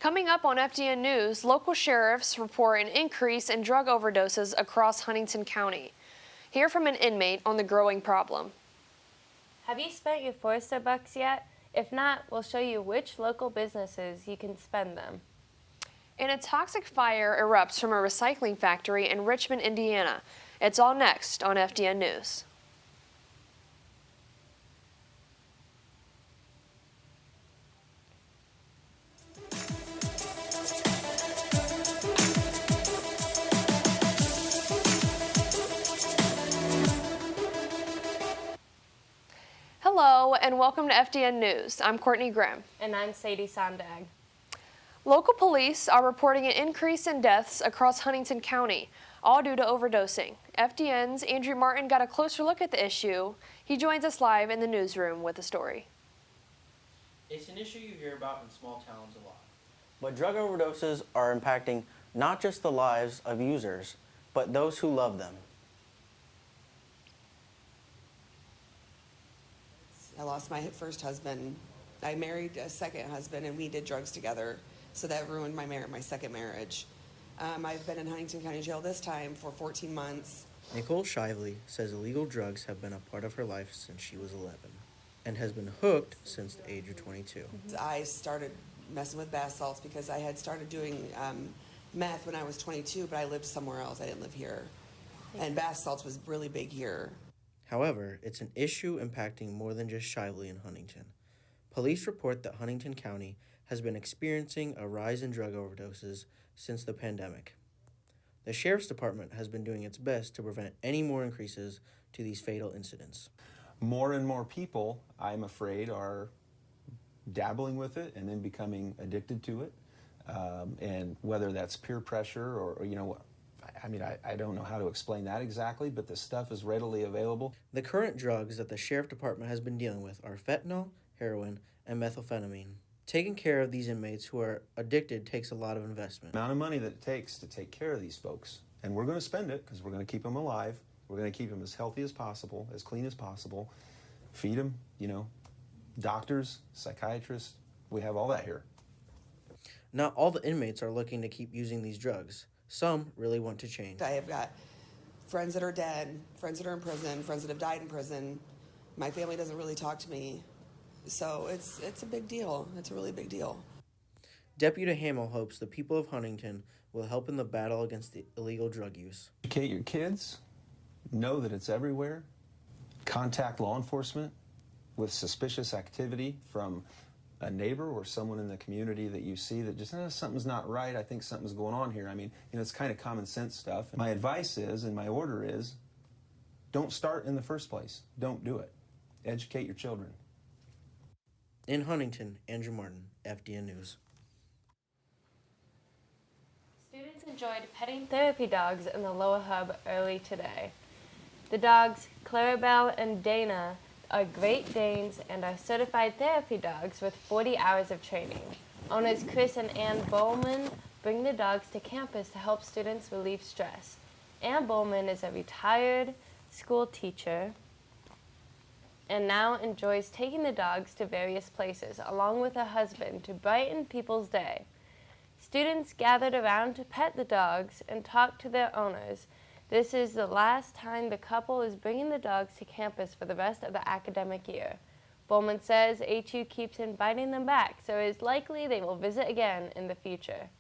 Coming up on FDN News, local sheriffs report an increase in drug overdoses across Huntington County. Hear from an inmate on the growing problem. Have you spent your Forester bucks yet? If not, we'll show you which local businesses you can spend them. And a toxic fire erupts from a recycling factory in Richmond, Indiana. It's all next on FDN News. Hello and welcome to FDN News. I'm Courtney Grimm. And I'm Sadie Sondag. Local police are reporting an increase in deaths across Huntington County, all due to overdosing. FDN's Andrew Martin got a closer look at the issue. He joins us live in the newsroom with the story. It's an issue you hear about in small towns a lot. But drug overdoses are impacting not just the lives of users, but those who love them. I lost my first husband. I married a second husband, and we did drugs together, so that ruined my second marriage. I've been in Huntington County Jail this time for 14 months. Nicole Shively says illegal drugs have been a part of her life since she was 11 and has been hooked since the age of 22. I started messing with bath salts because I had started doing meth when I was 22, but I lived somewhere else. I didn't live here. And bath salts was really big here. However, it's an issue impacting more than just Shively in Huntington. Police report that Huntington County has been experiencing a rise in drug overdoses since the pandemic. The Sheriff's Department has been doing its best to prevent any more increases to these fatal incidents. More and more people, I'm afraid, are dabbling with it and then becoming addicted to it. And whether that's peer pressure or I don't know how to explain that exactly, but the stuff is readily available. The current drugs that the Sheriff Department has been dealing with are fentanyl, heroin, and methamphetamine. Taking care of these inmates who are addicted takes a lot of investment. The amount of money that it takes to take care of these folks, and we're going to spend it because we're going to keep them alive. We're going to keep them as healthy as possible, as clean as possible, feed them, doctors, psychiatrists, we have all that here. Not all the inmates are looking to keep using these drugs. Some really want to change. I have got friends that are dead, friends that are in prison, friends that have died in prison. My family doesn't really talk to me. So it's a big deal. It's a really big deal. Deputy Hamill hopes the people of Huntington will help in the battle against the illegal drug use. Educate your kids, know that it's everywhere, contact law enforcement with suspicious activity from a neighbor or someone in the community that you see that just, something's not right, I think something's going on here. I mean, it's kind of common sense stuff. My advice is, and my order is, don't start in the first place. Don't do it. Educate your children. In Huntington, Andrew Martin, FDN News. Students enjoyed petting therapy dogs in the Lower Hub early today. The dogs, Clarabelle and Dana, are Great Danes and are certified therapy dogs with 40 hours of training. Owners Chris and Ann Bowman bring the dogs to campus to help students relieve stress. Ann Bowman is a retired school teacher and now enjoys taking the dogs to various places, along with her husband, to brighten people's day. Students gathered around to pet the dogs and talk to their owners. This is the last time the couple is bringing the dogs to campus for the rest of the academic year. Bowman says HU keeps inviting them back, so it is likely they will visit again in the future.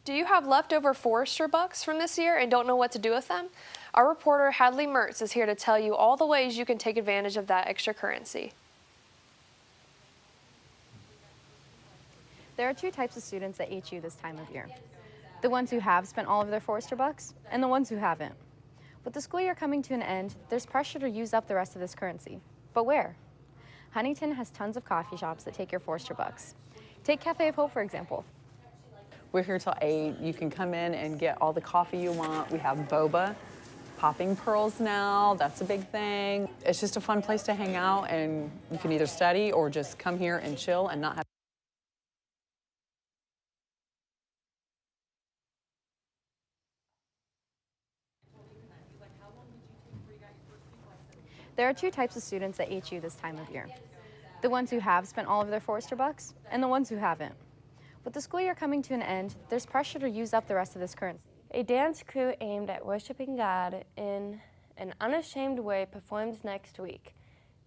Do you have leftover Forester bucks from this year and don't know what to do with them? Our reporter Hadley Mertz is here to tell you all the ways you can take advantage of that extra currency. There are two types of students at HU this time of year. The ones who have spent all of their Forester bucks and the ones who haven't. With the school year coming to an end, there's pressure to use up the rest of this currency. But where? Huntington has tons of coffee shops that take your Forester bucks. Take Cafe of Hope, for example. We're here till 8. You can come in and get all the coffee you want. We have boba, popping pearls now. That's a big thing. It's just a fun place to hang out, and you can either study or just come here and chill and not have. There are two types of students at HU this time of year. The ones who have spent all of their Forester bucks and the ones who haven't. With the school year coming to an end, there's pressure to use up the rest of this currency. A dance crew aimed at worshiping God in an unashamed way performs next week.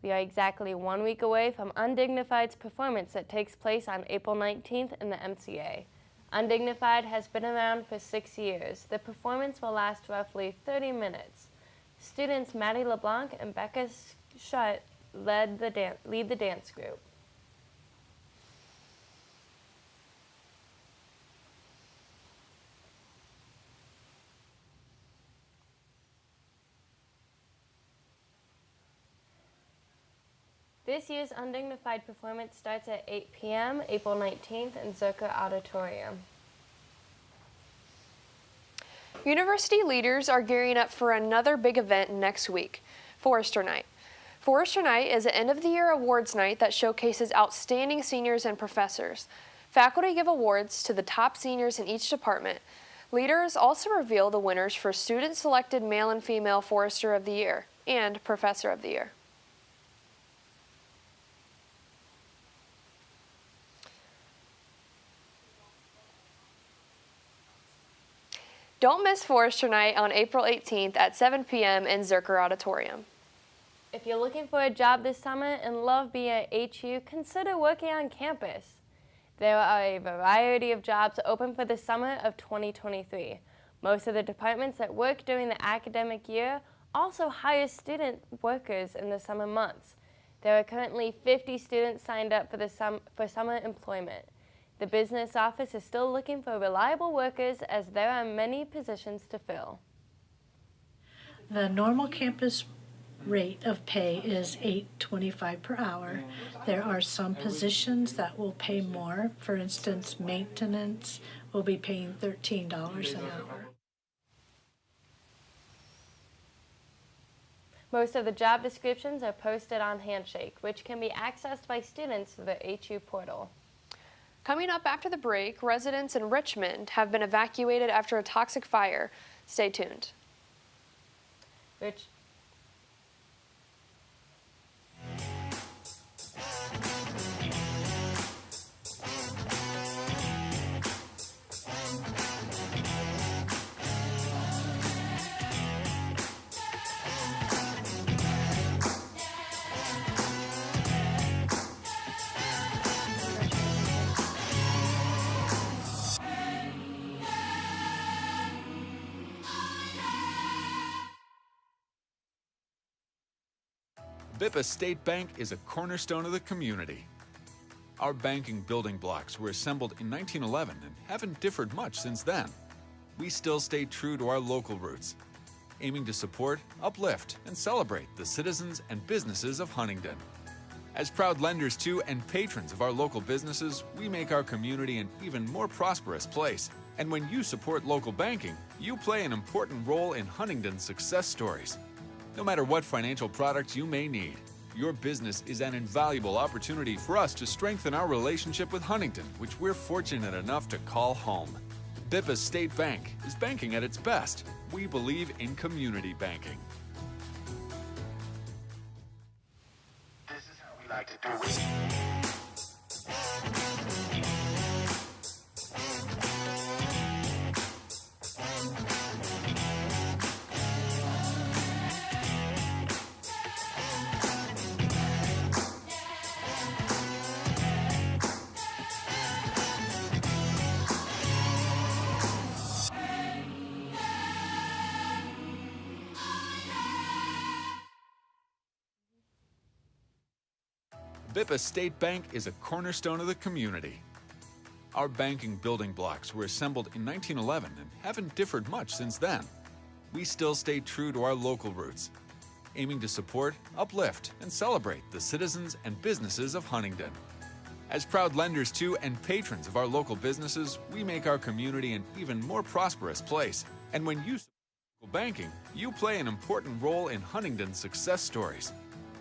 We are exactly 1 week away from Undignified's performance that takes place on April 19th in the MCA. Undignified has been around for 6 years. The performance will last roughly 30 minutes. Students Maddie LeBlanc and Becca Schutt lead the dance group. This year's Undignified performance starts at 8 p.m. April 19th in Zucker Auditorium. University leaders are gearing up for another big event next week, Forester Night. Forester Night is an end-of-the-year awards night that showcases outstanding seniors and professors. Faculty give awards to the top seniors in each department. Leaders also reveal the winners for student-selected male and female Forester of the Year and Professor of the Year. Don't miss Forester Night on April 18th at 7 p.m. in Zucker Auditorium. If you're looking for a job this summer and love being at HU, consider working on campus. There are a variety of jobs open for the summer of 2023. Most of the departments that work during the academic year also hire student workers in the summer months. There are currently 50 students signed up for summer employment. The business office is still looking for reliable workers as there are many positions to fill. The normal campus rate of pay is $8.25 per hour. There are some positions that will pay more. For instance, maintenance will be paying $13 an hour. Most of the job descriptions are posted on Handshake, which can be accessed by students through the HU portal. Coming up after the break, residents in Richmond have been evacuated after a toxic fire. Stay tuned. Bippa State Bank is a cornerstone of the community. Our banking building blocks were assembled in 1911 and haven't differed much since then. We still stay true to our local roots, aiming to support, uplift, and celebrate the citizens and businesses of Huntington. As proud lenders to and patrons of our local businesses, we make our community an even more prosperous place. And when you support local banking, you play an important role in Huntington's success stories. No matter what financial products you may need, your business is an invaluable opportunity for us to strengthen our relationship with Huntington, which we're fortunate enough to call home. Bippa State Bank is banking at its best. We believe in community banking. This is how we like to do it. Bippa State Bank is a cornerstone of the community. Our banking building blocks were assembled in 1911 and haven't differed much since then. We still stay true to our local roots, aiming to support, uplift, and celebrate the citizens and businesses of Huntington. As proud lenders to and patrons of our local businesses, we make our community an even more prosperous place. And when you support local banking, you play an important role in Huntington's success stories.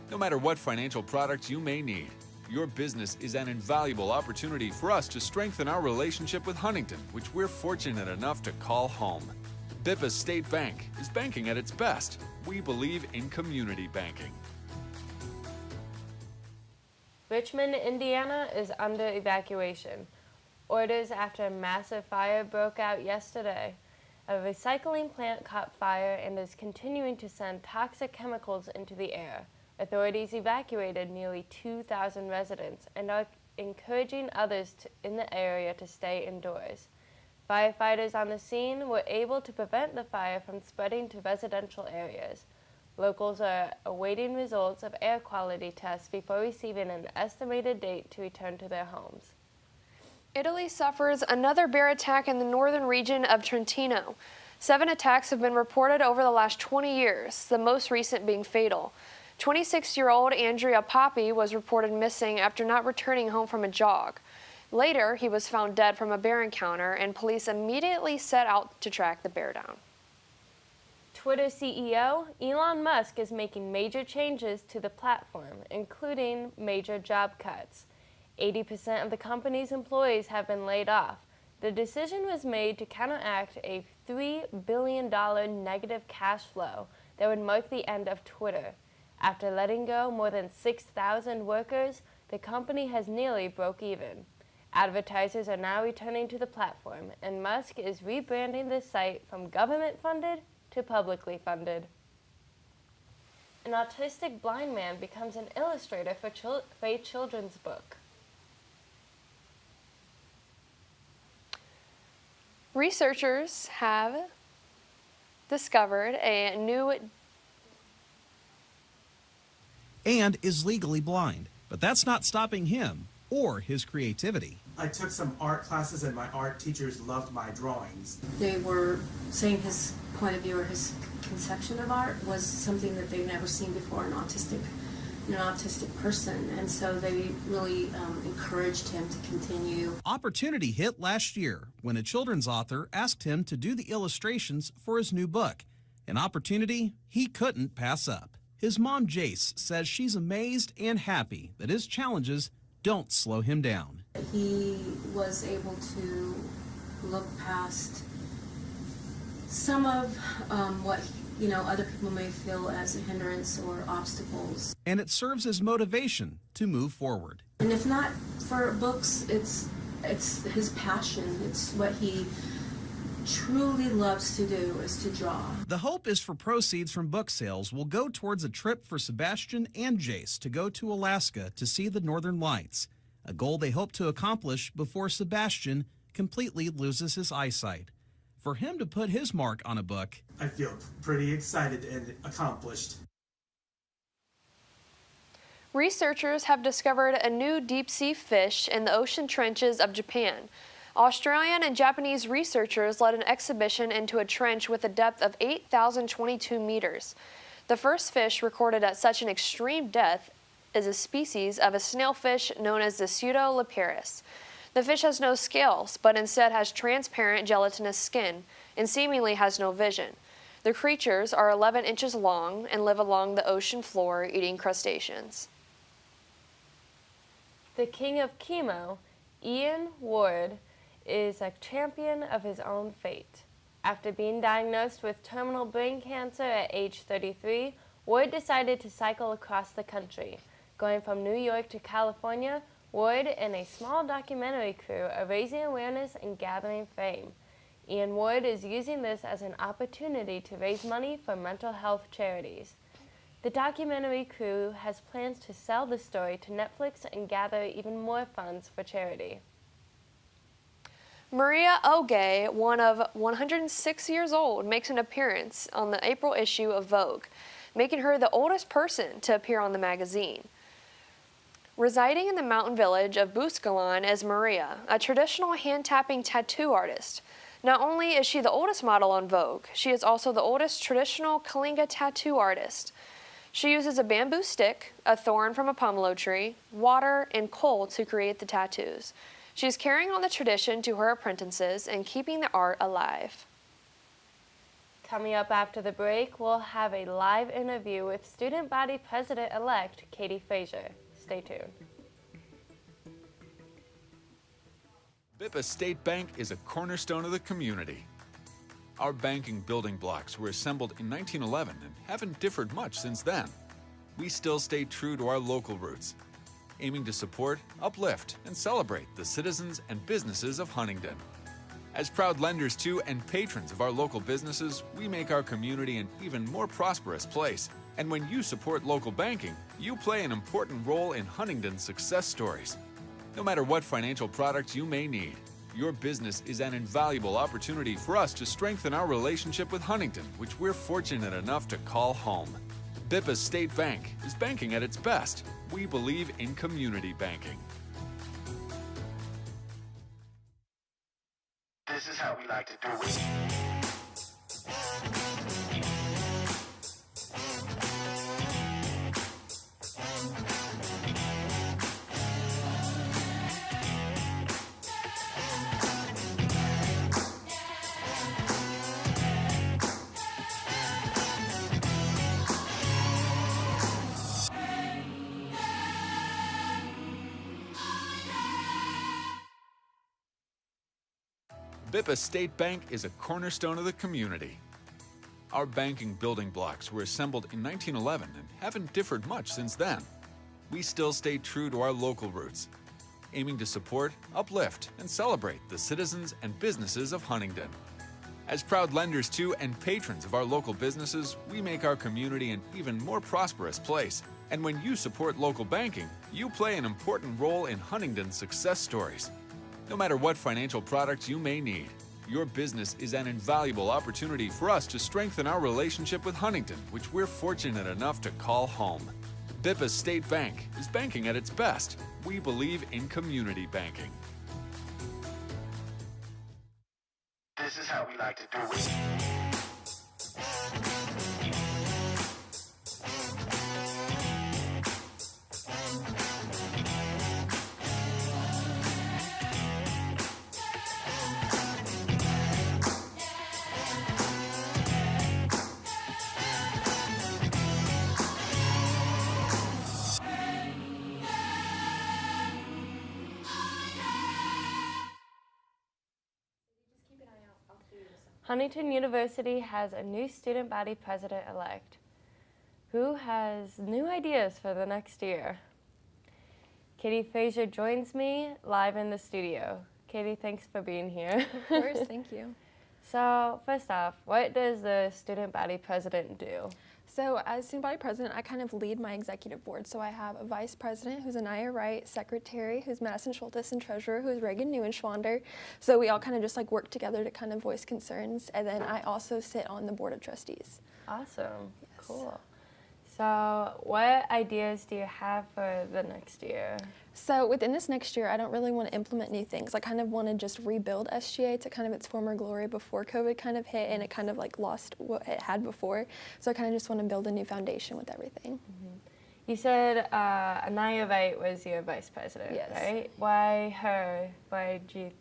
No matter what financial products you may need, your business is an invaluable opportunity for us to strengthen our relationship with Huntington, which we're fortunate enough to call home. Bippa State Bank is banking at its best. We believe in community banking. Richmond, Indiana is under evacuation. Orders after a massive fire broke out yesterday. A recycling plant caught fire and is continuing to send toxic chemicals into the air. Authorities evacuated nearly 2,000 residents and are encouraging others in the area to stay indoors. Firefighters on the scene were able to prevent the fire from spreading to residential areas. Locals are awaiting results of air quality tests before receiving an estimated date to return to their homes. Italy suffers another bear attack in the northern region of Trentino. 7 attacks have been reported over the last 20 years, the most recent being fatal. 26-year-old Andrea Papi was reported missing after not returning home from a jog. Later, he was found dead from a bear encounter, and police immediately set out to track the bear down. Twitter CEO Elon Musk is making major changes to the platform, including major job cuts. 80% of the company's employees have been laid off. The decision was made to counteract a $3 billion negative cash flow that would mark the end of Twitter. After letting go more than 6,000 workers, the company has nearly broke even. Advertisers are now returning to the platform, and Musk is rebranding the site from government-funded to publicly funded. An autistic blind man becomes an illustrator for a children's book. Researchers have discovered a new and is legally blind, but that's not stopping him or his creativity. I took some art classes and my art teachers loved my drawings. They were saying his point of view or his conception of art was something that they've never seen before in an autistic person, and so they really encouraged him to continue. Opportunity hit last year when a children's author asked him to do the illustrations for his new book, an opportunity he couldn't pass up. His mom, Jace, says she's amazed and happy that his challenges don't slow him down. He was able to look past some of what other people may feel as a hindrance or obstacles. And it serves as motivation to move forward. And if not for books, it's his passion. It's what he truly loves to do, is to draw. The hope is for proceeds from book sales will go towards a trip for Sebastian and Jace to go to Alaska to see the Northern Lights, a goal they hope to accomplish before Sebastian completely loses his eyesight. For him to put his mark on a book, I feel pretty excited and accomplished. Researchers have discovered a new deep-sea fish in the ocean trenches of Japan. Australian and Japanese researchers led an exhibition into a trench with a depth of 8,022 meters. The first fish recorded at such an extreme depth is a species of a snailfish known as the pseudo-leparis. The fish has no scales, but instead has transparent gelatinous skin and seemingly has no vision. The creatures are 11 inches long and live along the ocean floor eating crustaceans. The king of chemo, Ian Ward, is a champion of his own fate. After being diagnosed with terminal brain cancer at age 33, Ward decided to cycle across the country. Going from New York to California, Ward and a small documentary crew are raising awareness and gathering fame. Ian Ward is using this as an opportunity to raise money for mental health charities. The documentary crew has plans to sell the story to Netflix and gather even more funds for charity. Maria Ogier, one of 106 years old, makes an appearance on the April issue of Vogue, making her the oldest person to appear on the magazine. Residing in the mountain village of Buscalan is Maria, a traditional hand-tapping tattoo artist. Not only is she the oldest model on Vogue, she is also the oldest traditional Kalinga tattoo artist. She uses a bamboo stick, a thorn from a pomelo tree, water, and coal to create the tattoos. She's carrying on the tradition to her apprentices and keeping the art alive. Coming up after the break, we'll have a live interview with Student Body President-elect Katie Frazier. Stay tuned. Bippa State Bank is a cornerstone of the community. Our banking building blocks were assembled in 1911 and haven't differed much since then. We still stay true to our local roots. aiming to support, uplift, and celebrate the citizens and businesses of Huntington. As proud lenders to and patrons of our local businesses, we make our community an even more prosperous place. And when you support local banking, you play an important role in Huntington's success stories. No matter what financial products you may need, your business is an invaluable opportunity for us to strengthen our relationship with Huntington, which we're fortunate enough to call home. Bippa State Bank is banking at its best. We believe in community banking. This is how we like to do it. Bippa State Bank is a cornerstone of the community. Our banking building blocks were assembled in 1911 and haven't differed much since then. We still stay true to our local roots, aiming to support, uplift, and celebrate the citizens and businesses of Huntington. As proud lenders to and patrons of our local businesses, we make our community an even more prosperous place. And when you support local banking, you play an important role in Huntington's success stories. No matter what financial products you may need, your business is an invaluable opportunity for us to strengthen our relationship with Huntington, which we're fortunate enough to call home. Bippa State Bank is banking at its best. We believe in community banking. This is how we like to do it. Huntington University has a new student body president-elect who has new ideas for the next year. Katie Frazier joins me live in the studio. Katie, thanks for being here. Of course, thank you. So first off, what does the student body president do? So as student body president, I kind of lead my executive board. So I have a vice president who's Anaya Wright, secretary who's Madison Schultes, and treasurer who's Reagan Neuenschwander. So we all kind of just like work together to kind of voice concerns. And then I also sit on the board of trustees. Awesome, yes. Cool. So what ideas do you have for the next year? So within this next year, I don't really want to implement new things. I kind of want to just rebuild SGA to kind of its former glory before COVID kind of hit and it kind of like lost what it had before. So I kind of just want to build a new foundation with everything. Mm-hmm. You said Anaya Wright was your vice president, yes. Right? Why her? Why did you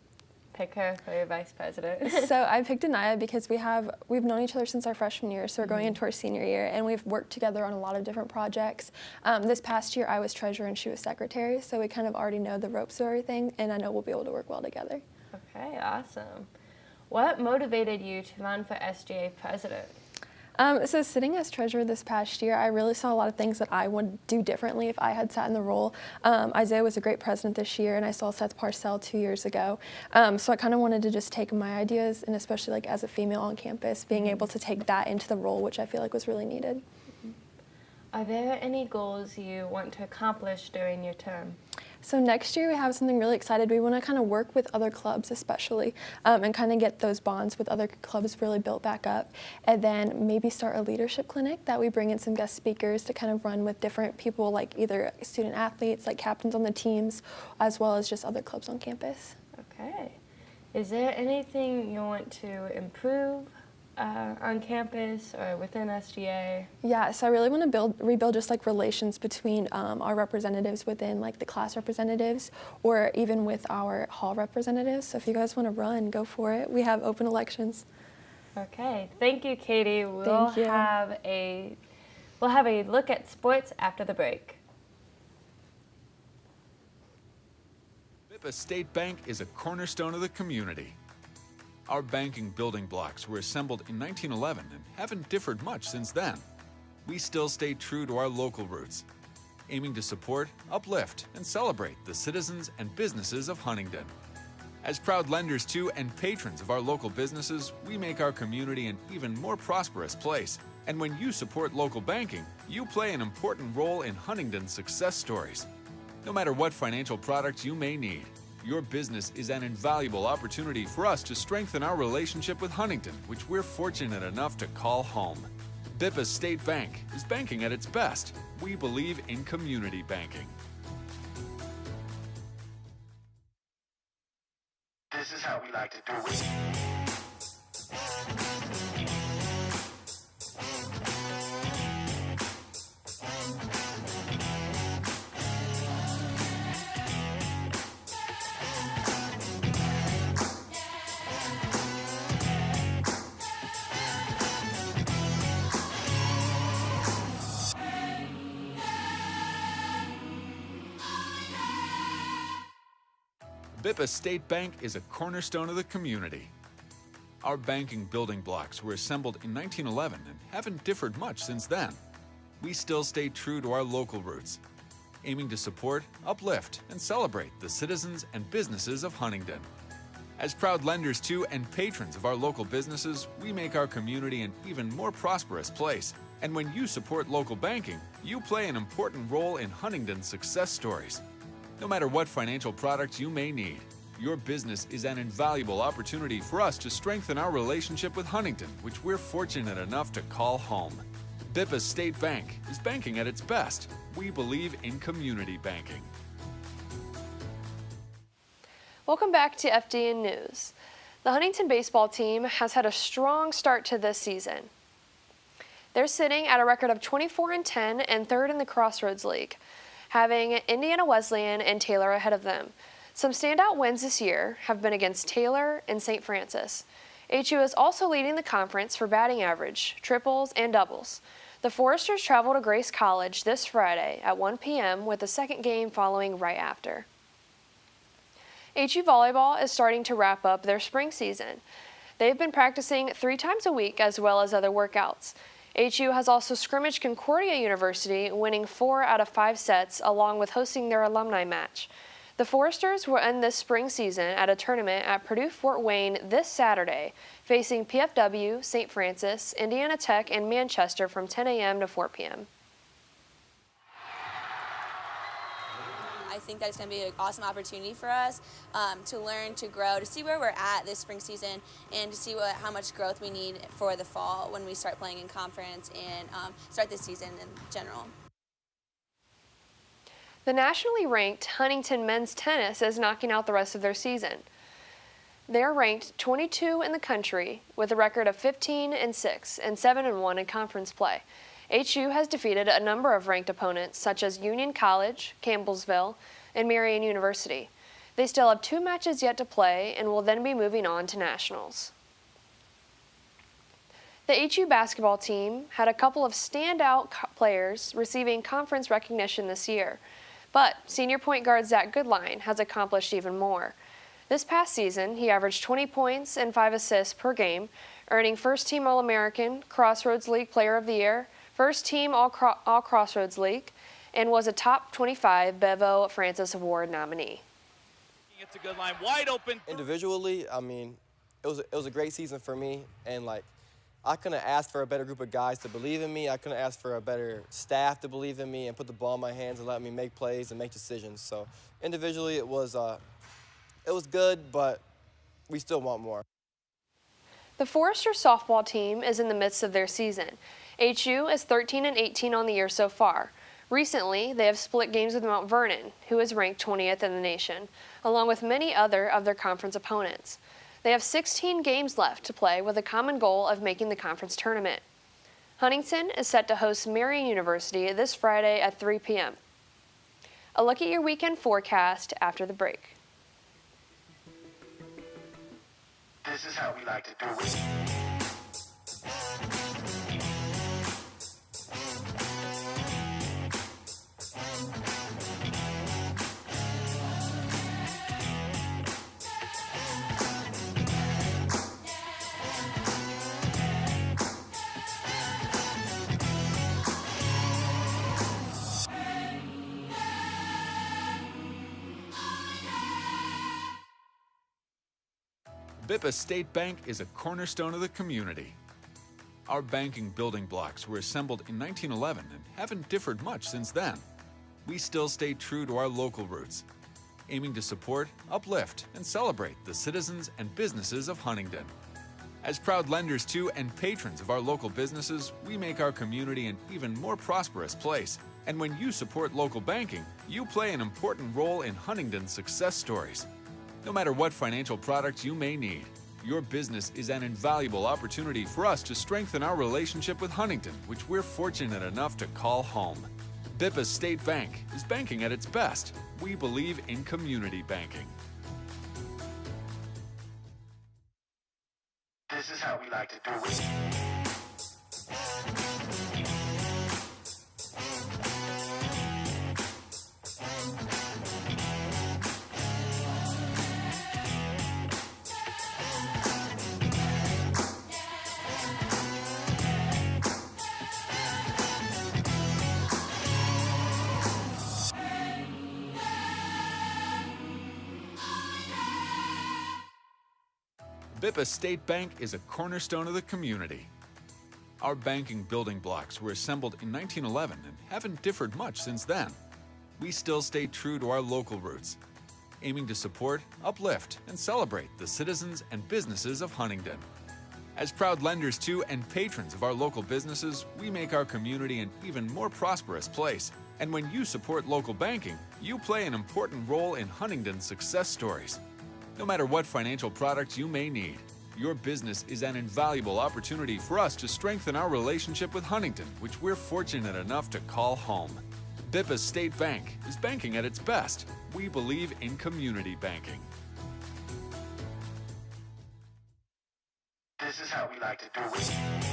pick her for your vice president? So I picked Anaya because we've known each other since our freshman year, so we're going into our senior year, and we've worked together on a lot of different projects. This past year I was treasurer and she was secretary, so we kind of already know the ropes of everything, and I know we'll be able to work well together. Okay, awesome. What motivated you to run for SGA president? So sitting as treasurer this past year, I really saw a lot of things that I would do differently if I had sat in the role. Isaiah was a great president this year, and I saw Seth Parcell 2 years ago. So I kind of wanted to just take my ideas, and especially like as a female on campus, being able to take that into the role, which I feel like was really needed. Are there any goals you want to accomplish during your term? So next year we have something really excited. We want to kind of work with other clubs especially and kind of get those bonds with other clubs really built back up, and then maybe start a leadership clinic that we bring in some guest speakers to kind of run with different people, like either student athletes, like captains on the teams, as well as just other clubs on campus. Okay. Is there anything you want to improve on campus or within SGA? Yeah, so I really want to rebuild just like relations between our representatives within like the class representatives, or even with our hall representatives. So if you guys want to run, go for it. We have open elections. Okay, thank you, Katie. Thank you. We'll have a look at sports after the break. Bippa State Bank is a cornerstone of the community. Our banking building blocks were assembled in 1911 and haven't differed much since then. We still stay true to our local roots, aiming to support, uplift, and celebrate the citizens and businesses of Huntington. As proud lenders to and patrons of our local businesses, we make our community an even more prosperous place. And when you support local banking, you play an important role in Huntington's success stories. No matter what financial products you may need, your business is an invaluable opportunity for us to strengthen our relationship with Huntington, which we're fortunate enough to call home. Bippa State Bank is banking at its best. We believe in community banking. This is how we like to do it. Bippa State Bank is a cornerstone of the community. Our banking building blocks were assembled in 1911 and haven't differed much since then. We still stay true to our local roots, aiming to support, uplift, and celebrate the citizens and businesses of Huntington. As proud lenders to and patrons of our local businesses, we make our community an even more prosperous place. And when you support local banking, you play an important role in Huntington's success stories. No matter what financial products you may need, your business is an invaluable opportunity for us to strengthen our relationship with Huntington, which we're fortunate enough to call home. Bippa State Bank is banking at its best. We believe in community banking. Welcome back to FDN News. The Huntington baseball team has had a strong start to this season. They're sitting at a record of 24-10 and third in the Crossroads League, having Indiana Wesleyan and Taylor ahead of them. Some standout wins this year have been against Taylor and St. Francis. HU is also leading the conference for batting average, triples, and doubles. The Foresters travel to Grace College this Friday at 1 p.m. with the second game following right after. HU volleyball is starting to wrap up their spring season. They've been practicing 3 times a week as well as other workouts. HU has also scrimmaged Concordia University, winning 4 out of 5 sets, along with hosting their alumni match. The Foresters will end this spring season at a tournament at Purdue Fort Wayne this Saturday, facing PFW, St. Francis, Indiana Tech, and Manchester from 10 a.m. to 4 p.m. I think that it's going to be an awesome opportunity for us to learn, to grow, to see where we're at this spring season, and to see how much growth we need for the fall when we start playing in conference and start this season in general. The nationally ranked Huntington men's tennis is knocking out the rest of their season. They're ranked 22 in the country with a record of 15-6 and 7-1 in conference play. HU has defeated a number of ranked opponents such as Union College, Campbellsville, and Marian University. They still have 2 matches yet to play and will then be moving on to nationals. The HU basketball team had a couple of standout players receiving conference recognition this year, but senior point guard Zach Goodline has accomplished even more. This past season, he averaged 20 points and 5 assists per game, earning first-team All-American, Crossroads League Player of the Year, first-team All-Crossroads League, and was a top 25 Bevo Francis Award nominee. It's a good line, wide open. Individually, I mean, it was a great season for me, and I couldn't ask for a better group of guys to believe in me. I couldn't ask for a better staff to believe in me and put the ball in my hands and let me make plays and make decisions. So individually, it was good, but we still want more. The Forester softball team is in the midst of their season. HU is 13-18 on the year so far. Recently, they have split games with Mount Vernon, who is ranked 20th in the nation, along with many other of their conference opponents. They have 16 games left to play with a common goal of making the conference tournament. Huntington is set to host Marian University this Friday at 3 p.m. A look at your weekend forecast after the break. This is how we like to do it. Bippa State Bank is a cornerstone of the community. Our banking building blocks were assembled in 1911 and haven't differed much since then. We still stay true to our local roots, aiming to support, uplift, and celebrate the citizens and businesses of Huntington. As proud lenders to and patrons of our local businesses, we make our community an even more prosperous place. And when you support local banking, you play an important role in Huntington's success stories. No matter what financial products you may need, your business is an invaluable opportunity for us to strengthen our relationship with Huntington, which we're fortunate enough to call home. Bippa State Bank is banking at its best. We believe in community banking. This is how we like to do it. Bippa State Bank is a cornerstone of the community. Our banking building blocks were assembled in 1911 and haven't differed much since then. We still stay true to our local roots, aiming to support, uplift, and celebrate the citizens and businesses of Huntington. As proud lenders to and patrons of our local businesses, we make our community an even more prosperous place. And when you support local banking, you play an important role in Huntington's success stories. No matter what financial products you may need, your business is an invaluable opportunity for us to strengthen our relationship with Huntington, which we're fortunate enough to call home. Bippa State Bank is banking at its best. We believe in community banking. This is how we like to do it.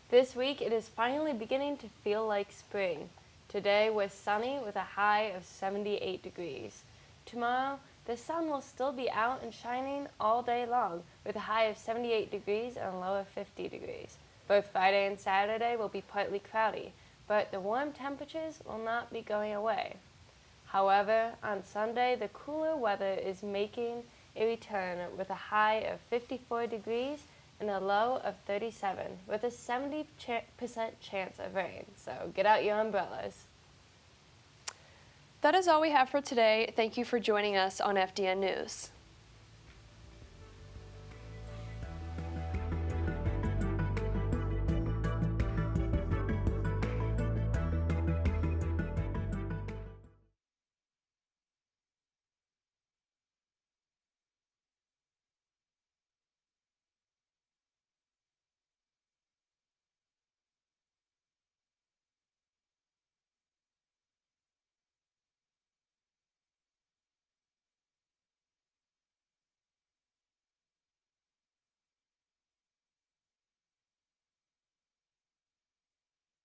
This week, it is finally beginning to feel like spring. Today was sunny with a high of 78 degrees. Tomorrow, the sun will still be out and shining all day long with a high of 78 degrees and a low of 50 degrees. Both Friday and Saturday will be partly cloudy, but the warm temperatures will not be going away. However, on Sunday, the cooler weather is making a return with a high of 54 degrees and a low of 37 with a 70% chance of rain. So get out your umbrellas. That is all we have for today. Thank you for joining us on FDN News.